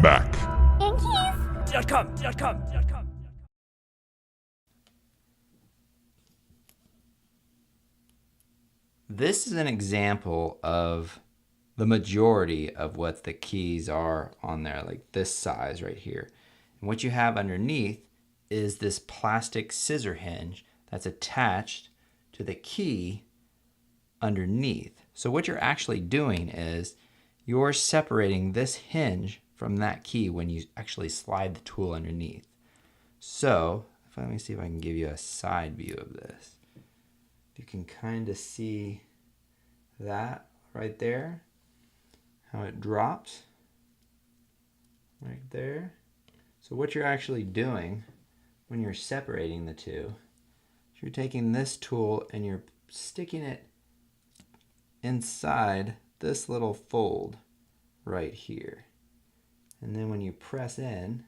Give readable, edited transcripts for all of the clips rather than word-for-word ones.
Mac. Yankees.com. This is an example of the majority of what the keys are on there, like this size right here. And what you have underneath is this plastic scissor hinge that's attached to the key underneath. So what you're actually doing is you're separating this hinge from that key when you actually slide the tool underneath. So let me see if I can give you a side view of this. You can kind of see that right there, how it drops right there. So what you're actually doing when you're separating the two, you're taking this tool and you're sticking it inside this little fold right here. And then when you press in,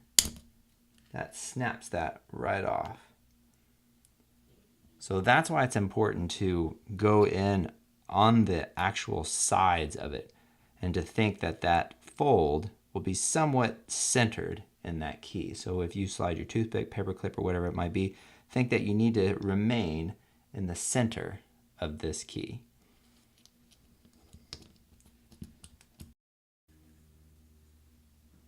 that snaps that right off. So that's why it's important to go in on the actual sides of it and to think that that fold will be somewhat centered in that key. So if you slide your toothpick, paper clip, or whatever it might be, think that you need to remain in the center of this key.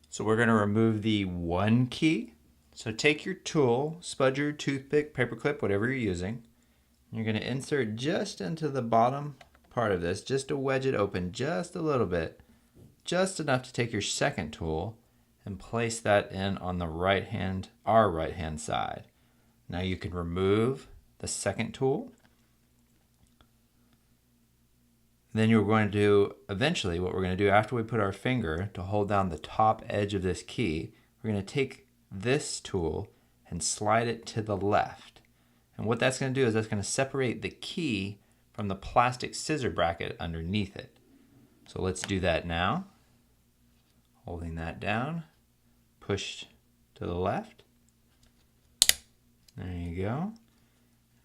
So we're going to remove the one key. So take your tool, spudger, toothpick, paperclip, whatever you're using. You're going to insert just into the bottom part of this, just to wedge it open just a little bit, just enough to take your second tool and place that in on the our right hand side. Now you can remove the second tool. Then you're going to do, eventually what we're going to do after we put our finger to hold down the top edge of this key, we're going to take this tool and slide it to the left. And what that's going to do is that's going to separate the key from the plastic scissor bracket underneath it. So let's do that now. Holding that down, push to the left. There you go.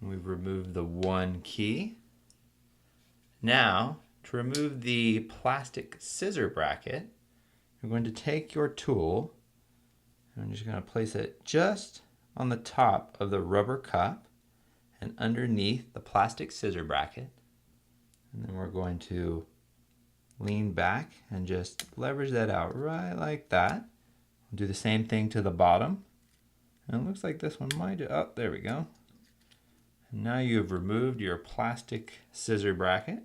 And we've removed the one key. Now, to remove the plastic scissor bracket, you're going to take your tool, I'm just going to place it just on the top of the rubber cup and underneath the plastic scissor bracket. And then we're going to lean back and just leverage that out right like that. We'll do the same thing to the bottom. And it looks like this one might, oh, there we go. And now you've removed your plastic scissor bracket.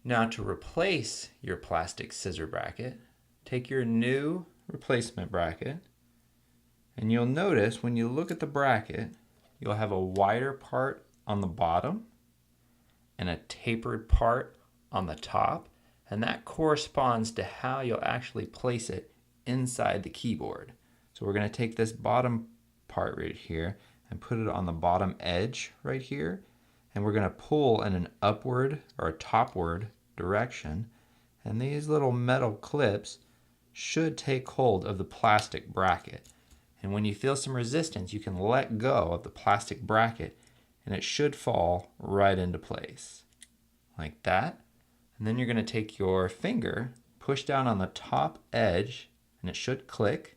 Now to replace your plastic scissor bracket, take your new replacement bracket, and you'll notice when you look at the bracket, you'll have a wider part on the bottom and a tapered part on the top, and that corresponds to how you'll actually place it inside the keyboard. So we're going to take this bottom part right here and put it on the bottom edge right here, and we're going to pull in an upward or a topward direction, and these little metal clips should take hold of the plastic bracket. And when you feel some resistance, you can let go of the plastic bracket and it should fall right into place like that. And then you're going to take your finger, push down on the top edge, and it should click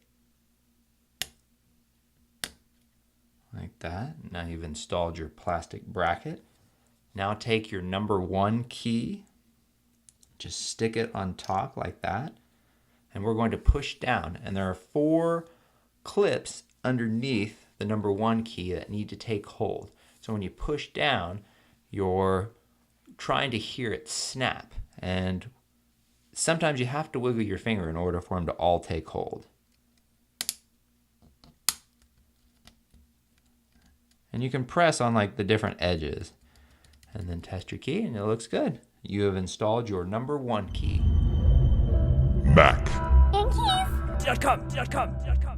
like that. Now you've installed your plastic bracket. Now take your number one key, just stick it on top like that, and we're going to push down, and there are 4 clips underneath the number one key that need to take hold. So when you push down, you're trying to hear it snap, and sometimes you have to wiggle your finger in order for them to all take hold. And you can press on like the different edges and then test your key and it looks good. You have installed your number one key. Mac. Yankees.com.